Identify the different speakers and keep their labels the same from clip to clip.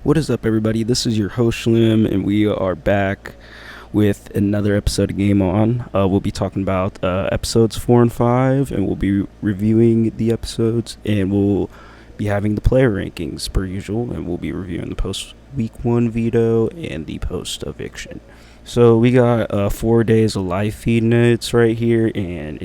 Speaker 1: What is up, everybody? This is your host, Shlim, and we are back with another episode of Game On. We'll be talking about episodes 4 and 5, and we'll be reviewing the episodes, and we'll be having the player rankings per usual, and we'll be reviewing the post-week 1 veto and the post-eviction. So we got 4 days of live feed notes right here, and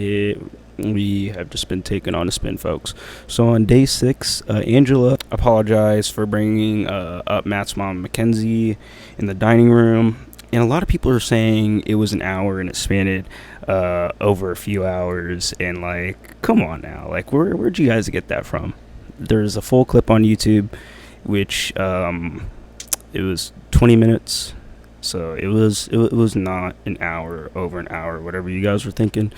Speaker 1: we have just been taken on a spin, folks. So on day 6, Angela apologized for bringing up Matt's mom, Mackenzie, in the dining room. And a lot of people are saying it was an hour and it spanned over a few hours. And, like, come on now. Like, where'd you guys get that from? There's a full clip on YouTube, which it was 20 minutes. So it was not an hour, over an hour, whatever you guys were thinking.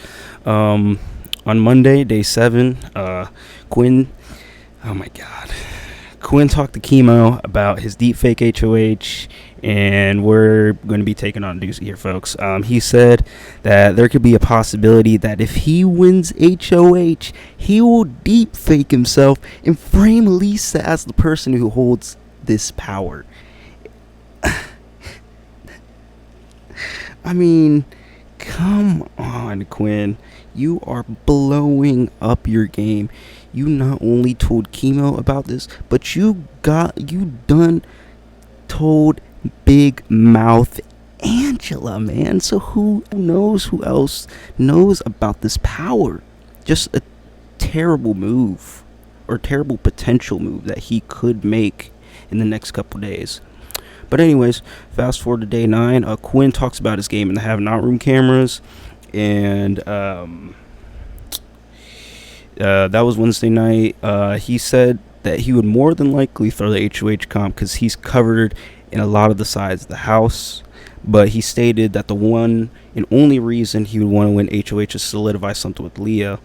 Speaker 1: On Monday, day 7, Quinn, oh my god, Quinn talked to Chemo about his deepfake HOH, and we're going to be taking on a doozy here, folks. He said that there could be a possibility that if he wins HOH, he will deepfake himself and frame Lisa as the person who holds this power. I mean, come on, Quinn. You are blowing up your game. You not only told Chemo about this, but you done told Big Mouth Angela, man. So who knows who else knows about this power? Just a terrible move, or terrible potential move that he could make in the next couple days. But anyways, fast forward to day 9. Quinn talks about his game in the have not room cameras. And that was Wednesday night. He said that he would more than likely throw the HOH comp because he's covered in a lot of the sides of the house. But he stated that the one and only reason he would want to win HOH is solidify something with Leah.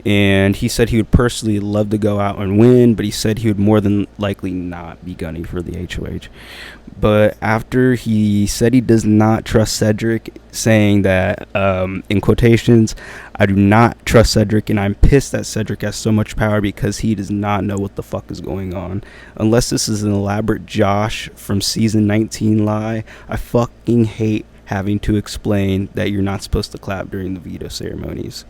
Speaker 1: And he said he would personally love to go out and win, but he said he would more than likely not be gunning for the HOH. But after he said he does not trust Cedric, saying that, in quotations, I do not trust Cedric, and I'm pissed that Cedric has so much power because he does not know what the fuck is going on. Unless this is an elaborate Josh from season 19 lie, I fucking hate having to explain that you're not supposed to clap during the veto ceremonies.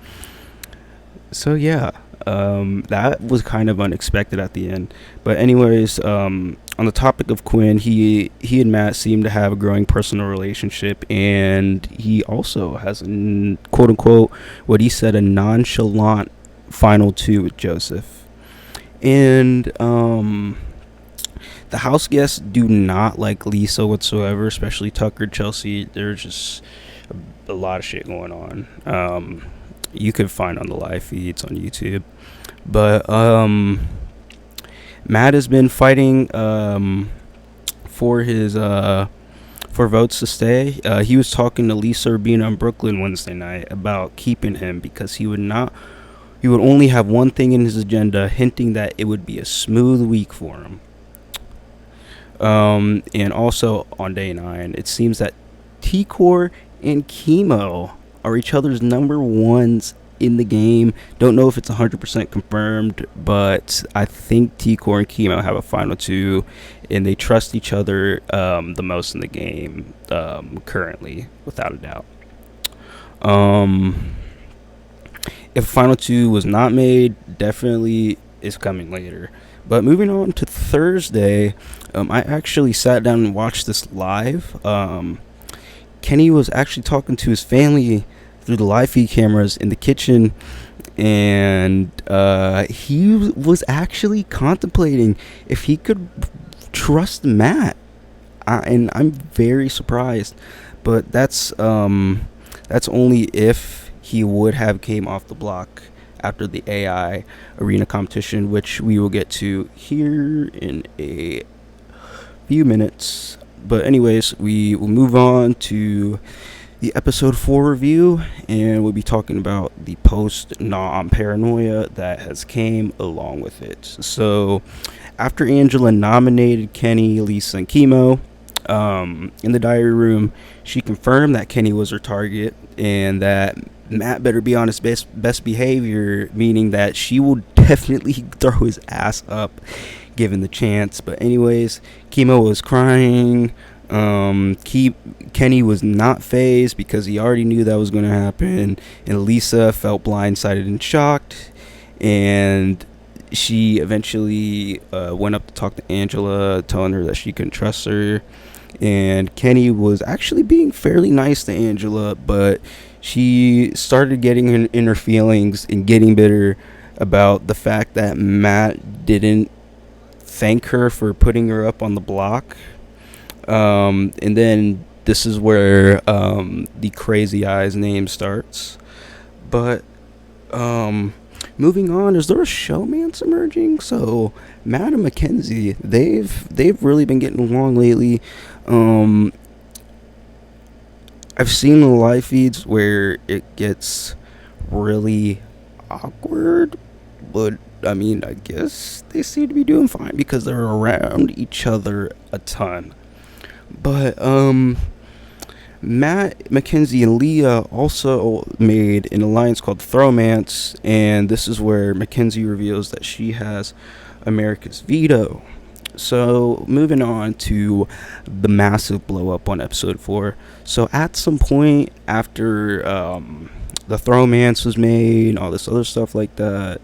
Speaker 1: So yeah, that was kind of unexpected at the end. But anyways, on the topic of Quinn, he and Matt seem to have a growing personal relationship, and he also has a quote unquote what he said a nonchalant final 2 with Joseph. And the house guests do not like Lisa whatsoever, especially Tucker, Chelsea. There's just a lot of shit going on. You could find on the live feeds on YouTube. But Matt has been fighting for his for votes to stay. He was talking to Lisa Urbina on Brooklyn Wednesday night about keeping him because he would only have one thing in his agenda, hinting that it would be a smooth week for him. And also on day 9, it seems that T-Core and Chemo are each other's number ones in the game. Don't know if it's 100% confirmed, but I think T-Core and Chemo have a final 2, and they trust each other the most in the game currently, without a doubt. If final 2 was not made, definitely is coming later. But moving on to Thursday, I actually sat down and watched this live. Kenny was actually talking to his family through the live feed cameras in the kitchen, and he was actually contemplating if he could trust Matt, and I'm very surprised. But that's only if he would have came off the block after the AI arena competition, which we will get to here in a few minutes. But anyways, we will move on to the episode 4 review, and we'll be talking about the post-nom paranoia that has came along with it. So after Angela nominated Kenny, Lisa, and Chemo in the diary room, she confirmed that Kenny was her target and that Matt better be on his best behavior, meaning that she will definitely throw his ass up, given the chance. But anyways, Chemo was crying. Kenny was not phased because he already knew that was going to happen, and Lisa felt blindsided and shocked, and she eventually went up to talk to Angela, telling her that she couldn't trust her. And Kenny was actually being fairly nice to Angela, but she started getting in her feelings and getting bitter about the fact that Matt didn't thank her for putting her up on the block. And then this is where the Crazy Eyes name starts. But moving on, is there a showmance emerging? So Matt and Mackenzie, they've really been getting along lately. I've seen the live feeds where it gets really awkward, but I mean, I guess they seem to be doing fine because they're around each other a ton. But Matt, Mackenzie, and Leah also made an alliance called Throwmance, and this is where Mackenzie reveals that she has America's veto. So, moving on to the massive blow up on episode 4. So, at some point after the Throwmance was made, all this other stuff like that,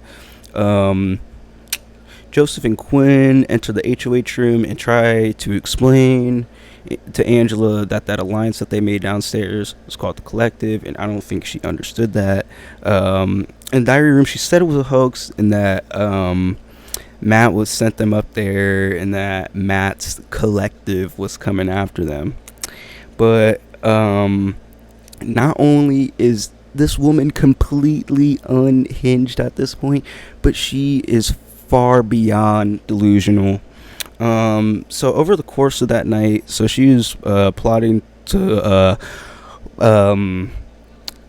Speaker 1: Joseph and Quinn enter the HOH room and try to explain to Angela that alliance that they made downstairs was called the Collective, and I don't think she understood that. In the diary room, she said it was a hoax, and that Matt was sent them up there, and that Matt's collective was coming after them. But not only is this woman completely unhinged at this point, but she is far beyond delusional. So over the course of that night, so she was plotting to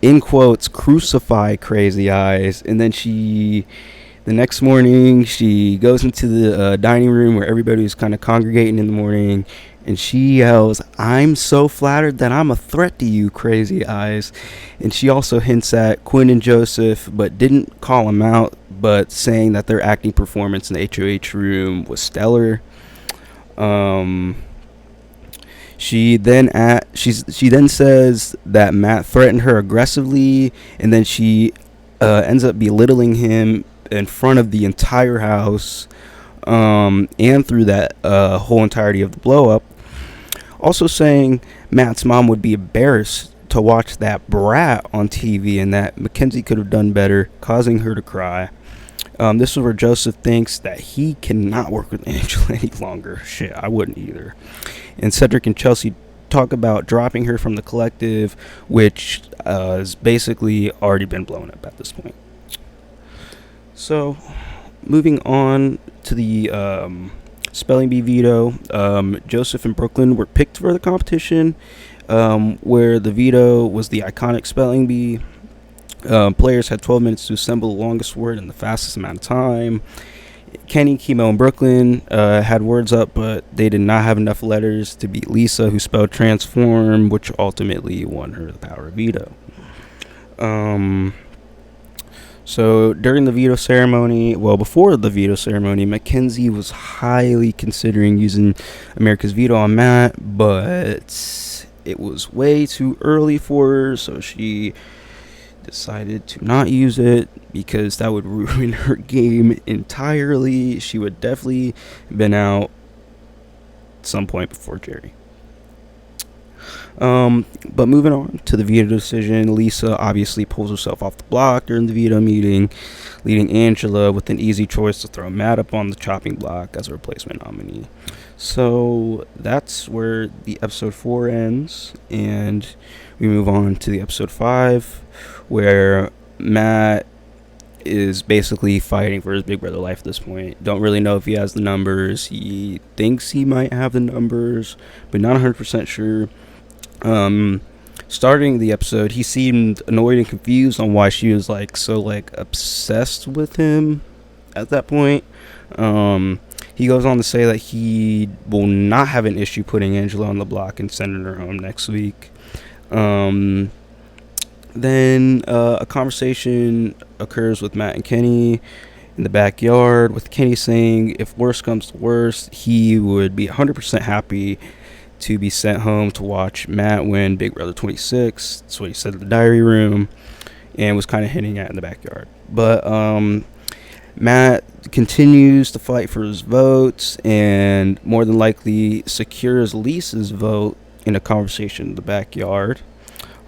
Speaker 1: in quotes crucify Crazy Eyes, and then the next morning, she goes into the dining room where everybody was kind of congregating in the morning, and she yells, "I'm so flattered that I'm a threat to you, Crazy Eyes." And she also hints at Quinn and Joseph, but didn't call them out, but saying that their acting performance in the HOH room was stellar. She then says that Matt threatened her aggressively, and then she ends up belittling him in front of the entire house, and through that whole entirety of the blow up. Also saying Matt's mom would be embarrassed to watch that brat on TV, and that Mackenzie could have done better, causing her to cry. This is where Joseph thinks that he cannot work with Angela any longer. Shit, I wouldn't either. And Cedric and Chelsea talk about dropping her from the Collective, which has basically already been blown up at this point. So, moving on to the spelling bee veto, Joseph and Brooklyn were picked for the competition, where the veto was the iconic spelling bee. Players had 12 minutes to assemble the longest word in the fastest amount of time. Kenny, Chemo, and Brooklyn had words up, but they did not have enough letters to beat Lisa, who spelled transform, which ultimately won her the power of veto. So during the veto ceremony, before the veto ceremony, Mackenzie was highly considering using America's veto on Matt, but it was way too early for her, so she decided to not use it because that would ruin her game entirely. She would definitely been out at some point before Jerry. But moving on to the veto decision, Lisa obviously pulls herself off the block during the veto meeting, leaving Angela with an easy choice to throw Matt up on the chopping block as a replacement nominee. So that's where the episode 4 ends, and we move on to the episode 5, where Matt is basically fighting for his big brother life at this point. Don't really know if he has the numbers. He thinks he might have the numbers, but not 100% sure. Starting the episode, he seemed annoyed and confused on why she was so obsessed with him at that point. He goes on to say that he will not have an issue putting Angela on the block and sending her home next week. Then a conversation occurs with Matt and Kenny, in the backyard, with Kenny saying if worse comes to worse, he would be 100% happy to be sent home to watch Matt win Big Brother 26. That's what he said in the diary room, and was kind of hinting at in the backyard. But Matt continues to fight for his votes and more than likely secures Lisa's vote in a conversation in the backyard.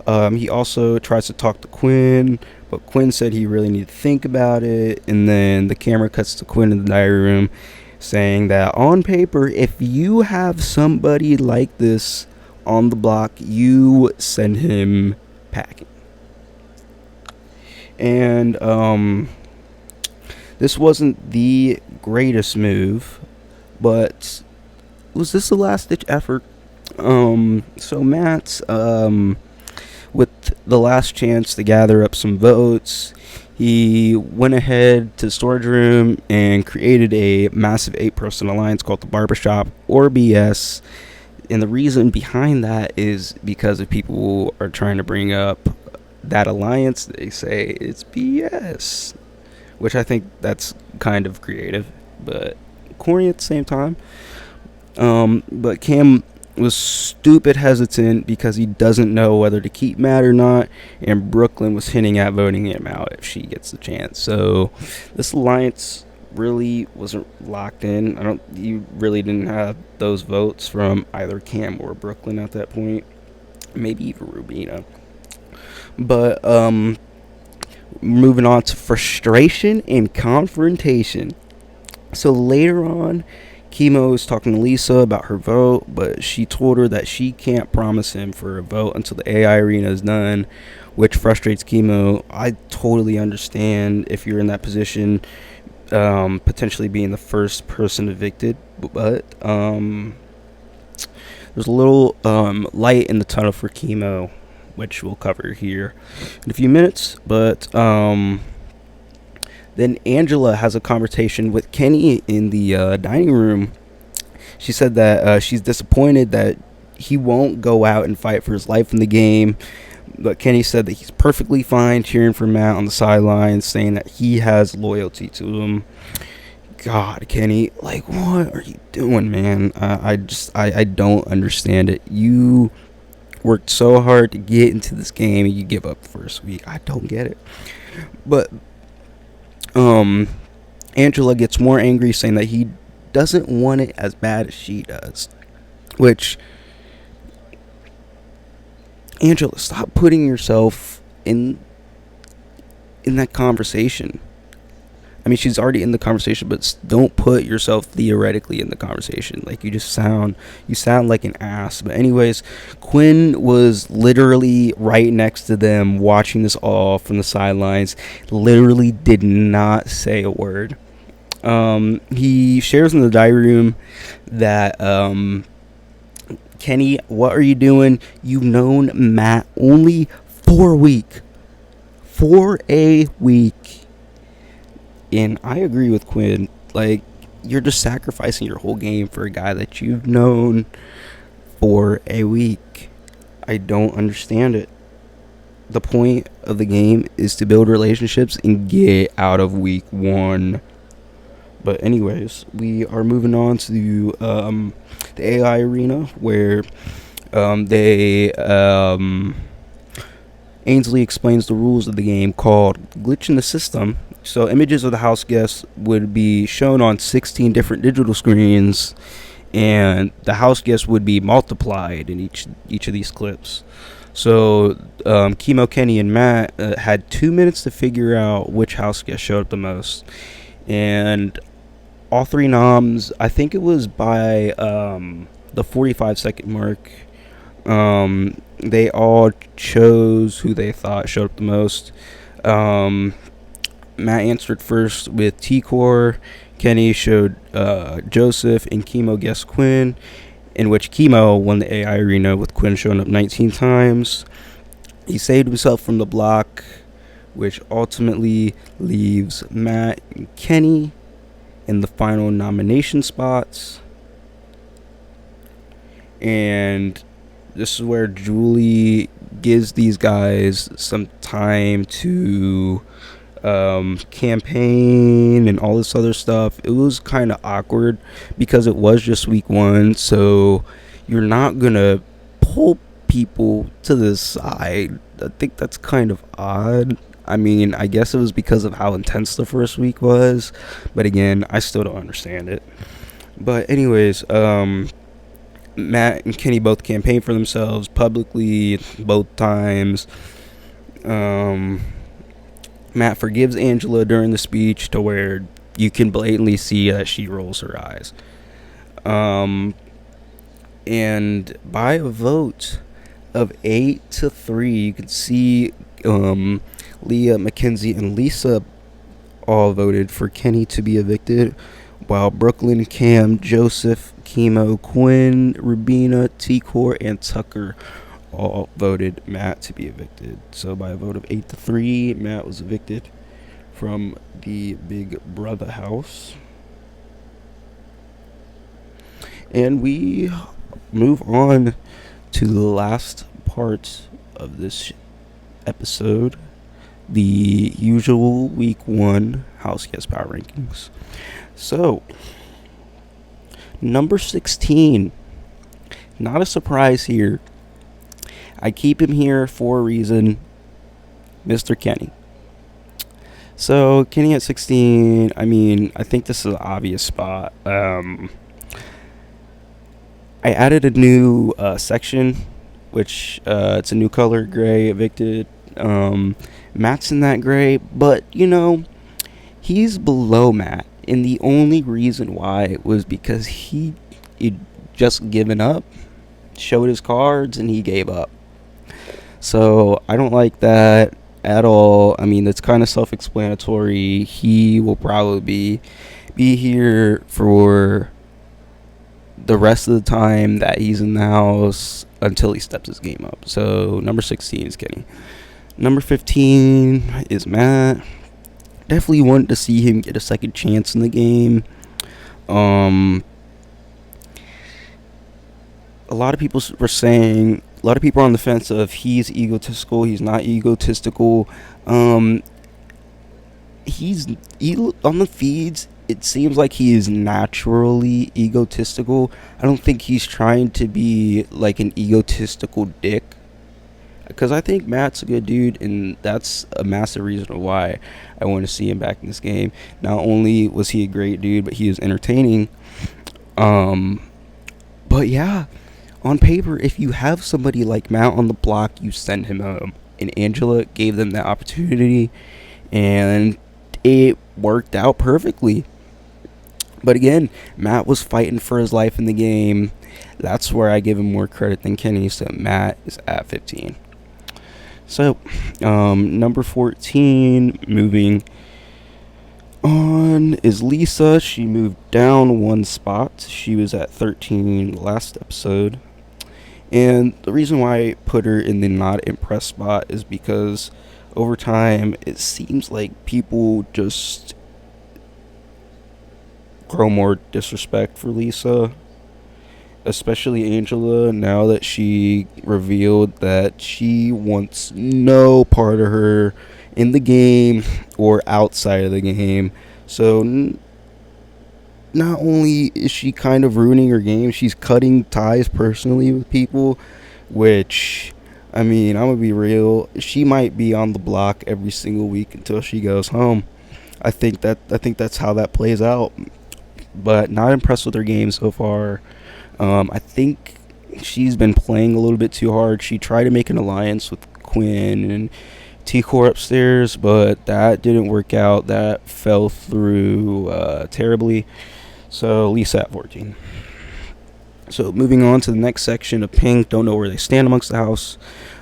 Speaker 1: He also tries to talk to Quinn, but Quinn said he really needed to think about it. And then the camera cuts to Quinn in the diary room saying that on paper, if you have somebody like this on the block, you send him packing. And this wasn't the greatest move, but was this a last ditch effort? So Matt's with the last chance to gather up some votes, he went ahead to the storage room and created a massive 8-person alliance called the Barbershop, or BS. And the reason behind that is because if people are trying to bring up that alliance, they say it's BS, which I think that's kind of creative, but corny at the same time. But Cam was stupid hesitant because he doesn't know whether to keep Matt or not, and Brooklyn was hinting at voting him out if she gets the chance. So this alliance really wasn't locked in. You really didn't have those votes from either Cam or Brooklyn at that point, maybe even Rubina. But moving on to frustration and confrontation. So later on, Chemo is talking to Lisa about her vote, but she told her that she can't promise him for a vote until the AI arena is done, which frustrates Chemo. I totally understand if you're in that position, potentially being the first person evicted, but there's a little light in the tunnel for Chemo, which we'll cover here in a few minutes. But then Angela has a conversation with Kenny in the dining room. She said that she's disappointed that he won't go out and fight for his life in the game. But Kenny said that he's perfectly fine cheering for Matt on the sidelines, saying that he has loyalty to him. God, Kenny, like, what are you doing, man? I don't understand it. You worked so hard to get into this game and you give up the first week. I don't get it. But Angela gets more angry, saying that he doesn't want it as bad as she does. Which, Angela, stop putting yourself in that conversation. I mean, she's already in the conversation, but don't put yourself theoretically in the conversation. Like, you sound like an ass. But anyways, Quinn was literally right next to them watching this all from the sidelines. Literally did not say a word. He shares in the diary room that Kenny, what are you doing? You've known Matt only for a week. And I agree with Quinn. Like, you're just sacrificing your whole game for a guy that you've known for a week. I don't understand it. The point of the game is to build relationships and get out of week one. But anyways, we are moving on to the AI arena, where Ainsley explains the rules of the game called Glitch in the System. So images of the house guests would be shown on 16 different digital screens, and the house guests would be multiplied in each of these clips. So Chemo, Kenny, and Matt had 2 minutes to figure out which house guest showed up the most. And all three noms, I think it was by the 45-second mark, they all chose who they thought showed up the most. Matt answered first with T-Core. Kenny showed Joseph, and Chemo guessed Quinn, in which Chemo won the AI arena with Quinn showing up 19 times. He saved himself from the block, which ultimately leaves Matt and Kenny in the final nomination spots. And this is where Julie gives these guys some time to campaign and all this other stuff, it was kind of awkward because it was just week one. So you're not going to pull people to the side. I think that's kind of odd. I mean, I guess it was because of how intense the first week was. But again, I still don't understand it. But anyways, Matt and Kenny both campaigned for themselves publicly both times. Matt forgives Angela during the speech to where you can blatantly see that she rolls her eyes. And by a vote of 8-3, you can see Leah, Mackenzie, and Lisa all voted for Kenny to be evicted, while Brooklyn, Cam, Joseph, Chemo, Quinn, Rubina, T-Core, and Tucker all voted Matt to be evicted. So by a vote of 8-3, Matt was evicted from the Big Brother house. And we move on to the last part of this episode, the usual week one house guest power rankings. So, number 16, not a surprise here. I keep him here for a reason, Mr. Kenny. So, Kenny at 16, I mean, I think this is an obvious spot. I added a new section, which it's a new color, gray, evicted. Matt's in that gray, but, you know, he's below Matt. And the only reason why was because he just given up, showed his cards, and he gave up. So I don't like that at all. I mean, it's kind of self-explanatory. He will probably be here for the rest of the time that he's in the house until he steps his game up. So number 16 is Kenny. Number 15 is Matt. Definitely wanted to see him get a second chance in the game. A lot of people were saying, a lot of people are on the fence of he's egotistical, he's not egotistical. He's on the feeds, it seems like he is naturally egotistical. I don't think he's trying to be like an egotistical dick, because I think Matt's a good dude, and that's a massive reason why I want to see him back in this game. Not only was he a great dude, but he was entertaining. But yeah, on paper, if you have somebody like Matt on the block, you send him home. And Angela gave them that opportunity, and it worked out perfectly. But again, Matt was fighting for his life in the game. That's where I give him more credit than Kenny, so Matt is at 15. So, number 14, moving on, is Lisa. She moved down one spot. She was at 13 last episode. And the reason why I put her in the not impressed spot is because over time, it seems like people just grow more disrespect for Lisa, especially Angela, now that she revealed that she wants no part of her in the game or outside of the game. So not only is she kind of ruining her game, she's cutting ties personally with people, which, I mean, I'm gonna be real, she might be on the block every single week until she goes home. I think that's how that plays out. But not impressed with her game so far. I think she's been playing a little bit too hard. She tried to make an alliance with Quinn and T-Core upstairs, but that didn't work out. That fell through terribly. So Lisa at 14. So moving on to the next section of Pink, don't know where they stand amongst the house.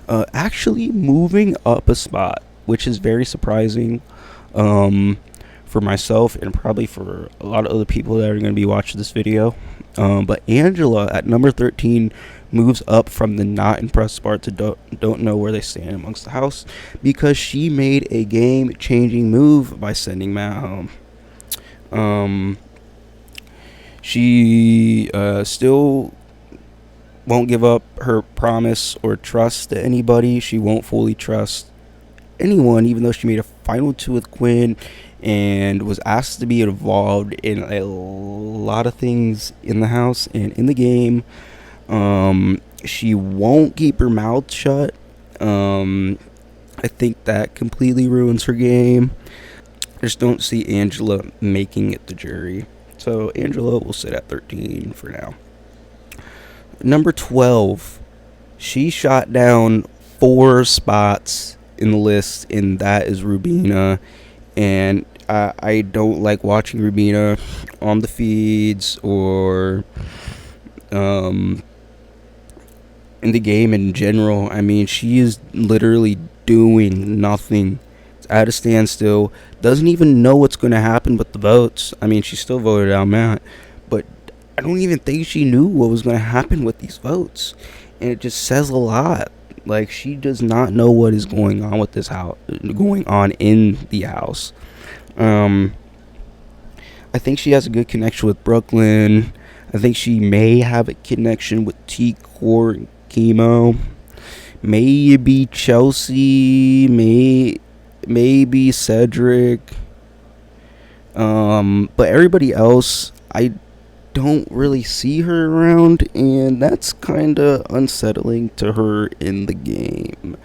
Speaker 1: Actually moving up a spot, which is very surprising. For myself and probably for a lot of other people that are going to be watching this video. But Angela at number 13 moves up from the not impressed part to don't know where they stand amongst the house, because she made a game-changing move by sending Matt home. She still won't give up her promise or trust to anybody. She won't fully trust anyone, even though she made a final two with Quinn and was asked to be involved in a lot of things in the house and in the game. She won't keep her mouth shut. I think that completely ruins her game. I just don't see Angela making it to jury. So Angela will sit at 13 for now. Number 12, she shot down 4 spots in the list, and that is Rubina. And I don't like watching Rubina on the feeds or um, in the game in general. I mean, she is literally doing nothing. It's at a standstill. Doesn't even know what's going to happen with the votes. I mean, she still voted out Matt, but I don't even think she knew what was going to happen with these votes. And it just says a lot. Like, she does not know what is going on with this house, going on in the house. I think she has a good connection with Brooklyn. I think she may have a connection with T-Core and Chemo. Maybe Chelsea. Maybe Cedric. But everybody else, I don't really see her around, and that's kind of unsettling to her in the game.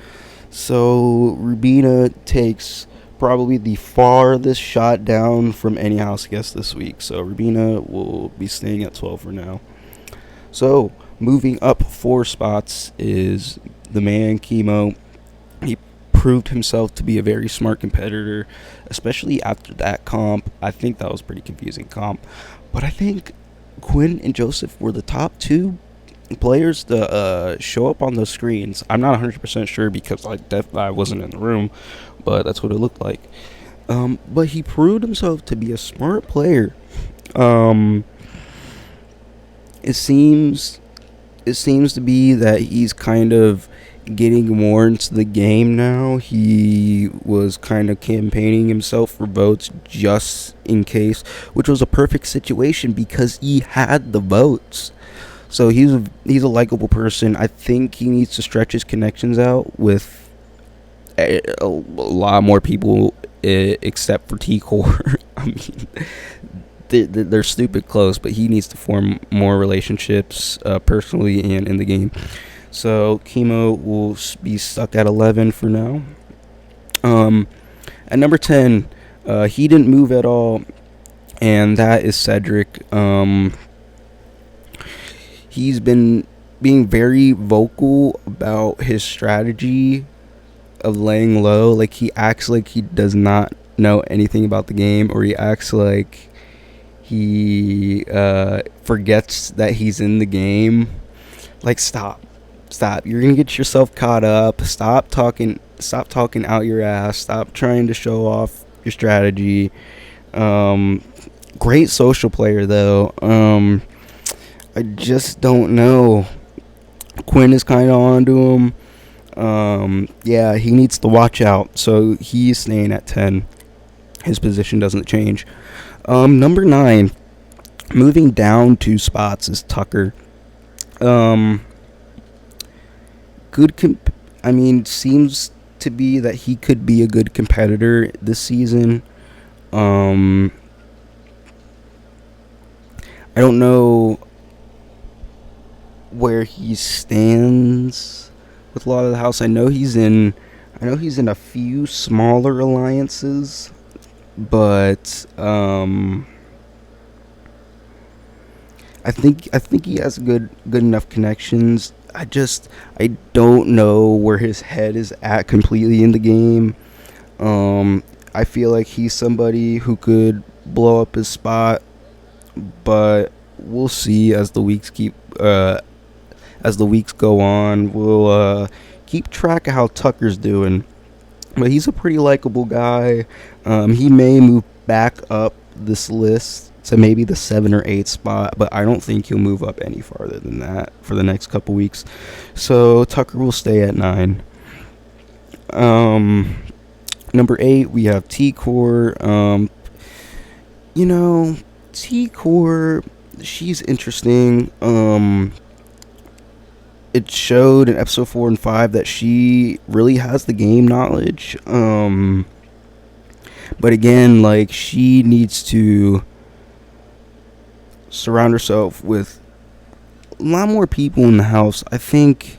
Speaker 1: So Rubina takes probably the farthest shot down from any house guest this week. So Rubina will be staying at 12 for now. So moving up 4 spots is the man Chemo. He proved himself to be a very smart competitor, especially after that comp. I think that was a pretty confusing comp, but I think Quinn and Joseph were the top 2 players to show up on those screens. I'm not 100% sure because I wasn't in the room, but that's what it looked like. But he proved himself to be a smart player. It seems to be that he's kind of getting more into the game now. He was kind of campaigning himself for votes just in case, which was a perfect situation because he had the votes. So he's a likable person. I think he needs to stretch his connections out with a lot more people, except for T-Core. I mean, they're stupid close, but he needs to form more relationships personally and in the game. So Chemo will be stuck at 11 for now. At number 10, he didn't move at all, and that is Cedric. He's been being very vocal about his strategy of laying low. Like, he acts like he does not know anything about the game, or he acts like he forgets that he's in the game. Like, stop. You're gonna get yourself caught up. Stop talking out your ass. Stop trying to show off your strategy. Great social player though. I just don't know. Quinn is kind of onto him. Yeah, he needs to watch out. So he's staying at 10. His position doesn't change. Number 9, moving down 2 spots, is Tucker. Seems to be that he could be a good competitor this season. I don't know where he stands with a lot of the house. I know he's in a few smaller alliances, but I think he has good enough connections. I don't know where his head is at completely in the game. I feel like he's somebody who could blow up his spot, but we'll see as the weeks go on. We'll keep track of how Tucker's doing. But he's a pretty likable guy. He may move back up this list to maybe the 7 or 8 spot, but I don't think he'll move up any farther than that for the next couple weeks. So Tucker will stay at 9. Number 8, we have T-Core. T-Core, she's interesting. it showed in episode 4 and 5 that she really has the game knowledge. But again, like, she needs to surround herself with a lot more people in the house. I think,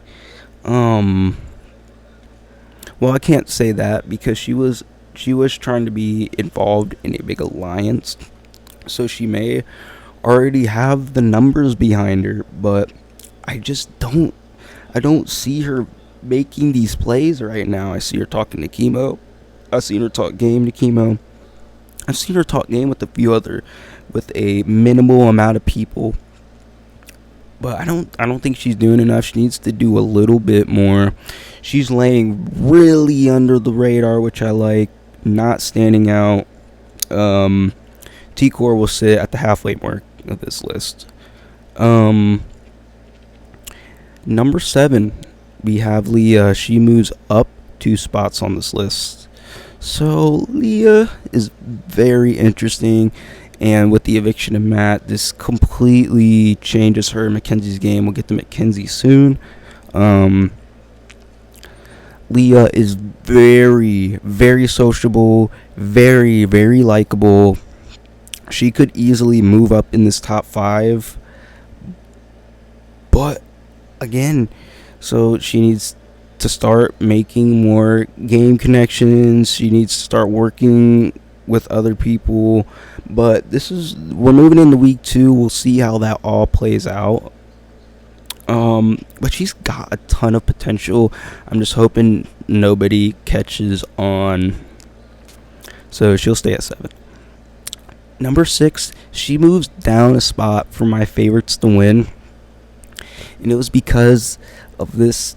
Speaker 1: well, I can't say that because she was trying to be involved in a big alliance, so she may already have the numbers behind her, but I don't see her making these plays right now. I see her talking to Chemo. I've seen her talk game to Chemo. I've seen her talk game with a minimal amount of people. But I don't think she's doing enough. She needs to do a little bit more. She's laying really under the radar, which I like, not standing out. T-Core will sit at the halfway mark of this list. Number 7, we have Leah. She moves up 2 spots on this list. So Leah is very interesting, and with the eviction of Matt, this completely changes her and Mackenzie's game. We'll get to Mackenzie soon. Leah is very, very sociable, very, very likable. She could easily move up in this top 5, but again, so she needs to start making more game connections. She needs to start working with other people. But we're moving into week 2. We'll see how that all plays out. But she's got a ton of potential. I'm just hoping nobody catches on. So she'll stay at 7. Number 6, she moves down a spot for my favorites to win. And it was because of this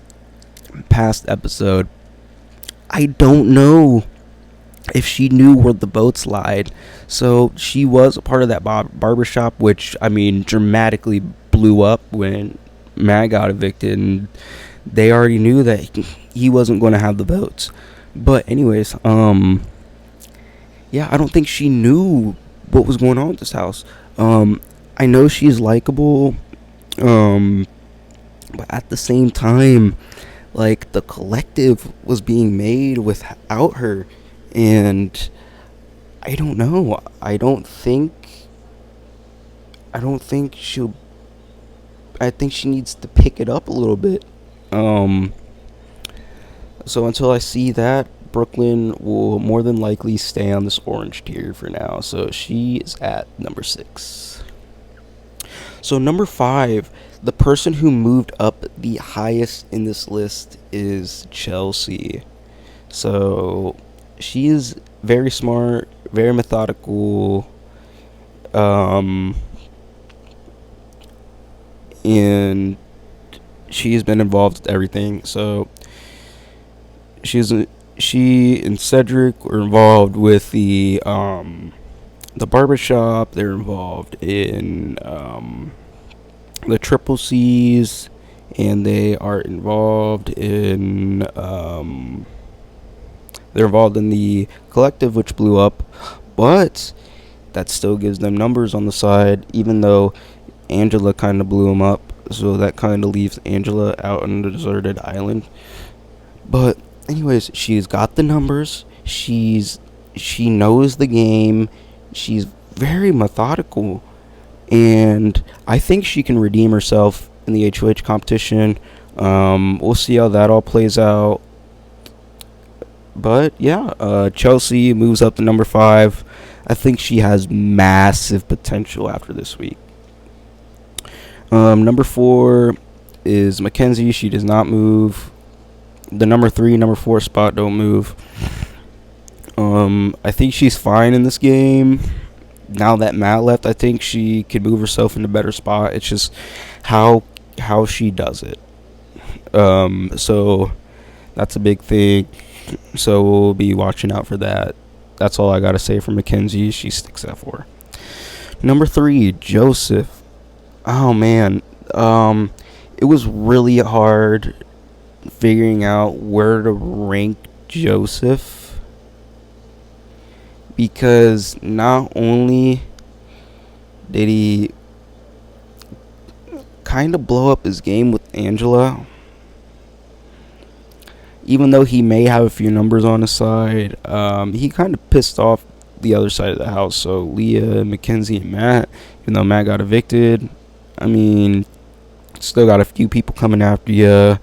Speaker 1: past episode. I don't know if she knew where the votes lied. So she was a part of that barbershop, which, I mean, dramatically blew up when Matt got evicted. And they already knew that he wasn't going to have the votes. But anyways, yeah, I don't think she knew what was going on with this house. I know she's likable. But at the same time, like, the collective was being made without her, and I don't know. I think she needs to pick it up a little bit. So until I see that, Brooklyn will more than likely stay on this orange tier for now. So she is at number 6. So number 5, the person who moved up the highest in this list is Chelsea. So she is very smart, very methodical, and she has been involved with everything. So she and Cedric were involved with the barbershop. They're involved in the Triple C's, and they are involved in they're involved in the collective, which blew up, but that still gives them numbers on the side, even though Angela kind of blew them up. So that kind of leaves Angela out on the deserted island. But anyways, she's got the numbers. She knows the game. She's very methodical, and I think she can redeem herself in the HOH competition. We'll see how that all plays out. But yeah, Chelsea moves up to number 5. I think she has massive potential after this week. Number 4 is Mackenzie. She does not move. The number 3, number 4 spot don't move. I think she's fine in this game. Now that Matt left, I think she could move herself in a better spot. It's just how she does it. So that's a big thing. So we'll be watching out for that. That's all I gotta say for Mackenzie. She sticks at 4. Number 3, Joseph. Oh man, it was really hard figuring out where to rank Joseph, because not only did he kind of blow up his game with Angela. Even though he may have a few numbers on his side, he kind of pissed off the other side of the house. So Leah, Mackenzie, and Matt, even though Matt got evicted, I mean, still got a few people coming after you.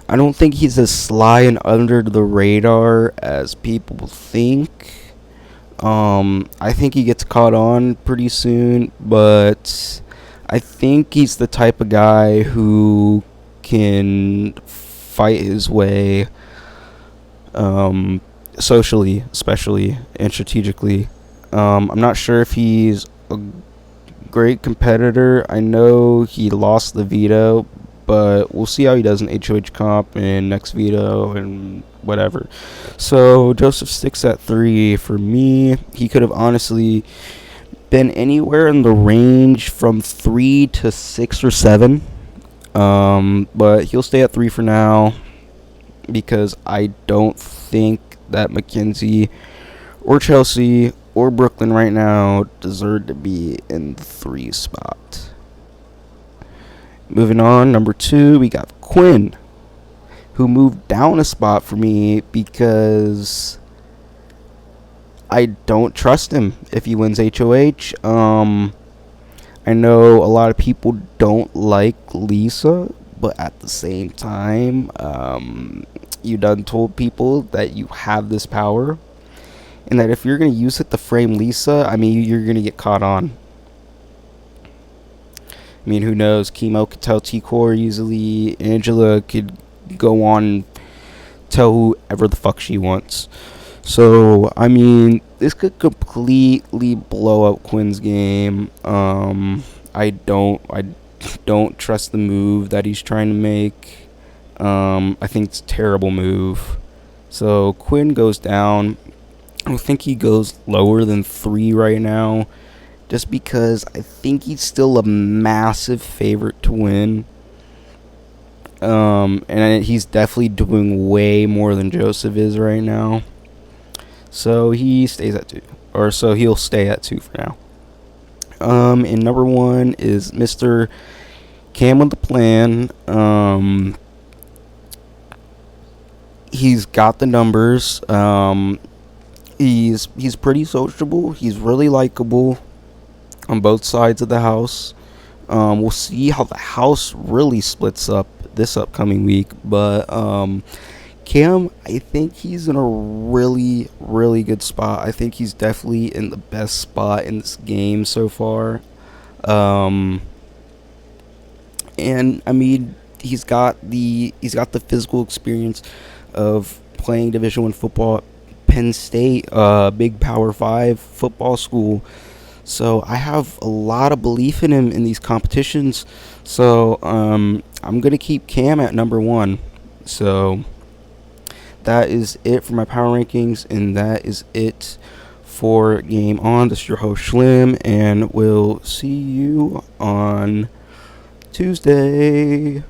Speaker 1: I don't think he's as sly and under the radar as people think. I think he gets caught on pretty soon, but I think he's the type of guy who can fight his way, socially, especially, and strategically. I'm not sure if he's a great competitor. I know he lost the veto, but we'll see how he does in HOH comp and next veto and whatever. So Joseph sticks at 3 for me. He could have honestly been anywhere in the range from 3 to 6 or 7. But he'll stay at 3 for now because I don't think that Mackenzie or Chelsea or Brooklyn right now deserve to be in the 3 spot. Moving on, number 2, we got Quinn, who moved down a spot for me because I don't trust him if he wins HOH. I know a lot of people don't like Lisa, but at the same time, you done told people that you have this power, and that if you're going to use it to frame Lisa, I mean, you're going to get caught on. I mean, who knows? Chemo could tell T-Core easily. Angela could go on and tell whoever the fuck she wants. So, I mean, this could completely blow up Quinn's game. I don't trust the move that he's trying to make. I think it's a terrible move. So, Quinn goes down. I don't think he goes lower than 3 right now, just because I think he's still a massive favorite to win. And he's definitely doing way more than Joseph is right now. So he stays at 2. Or so he'll stay at 2 for now. And number 1 is Mr. Cam with the plan. He's got the numbers. He's pretty sociable. He's really likable on both sides of the house. We'll see how the house really splits up this upcoming week. But Cam, I think he's in a really, really good spot. I think he's definitely in the best spot in this game so far. And I mean, he's got the physical experience of playing Division I football at Penn State, big Power 5 football school. So I have a lot of belief in him in these competitions. So I'm gonna keep Cam at number 1. So that is it for my power rankings, and that is it for Game On. This is your host Schlim, and we'll see you on Tuesday.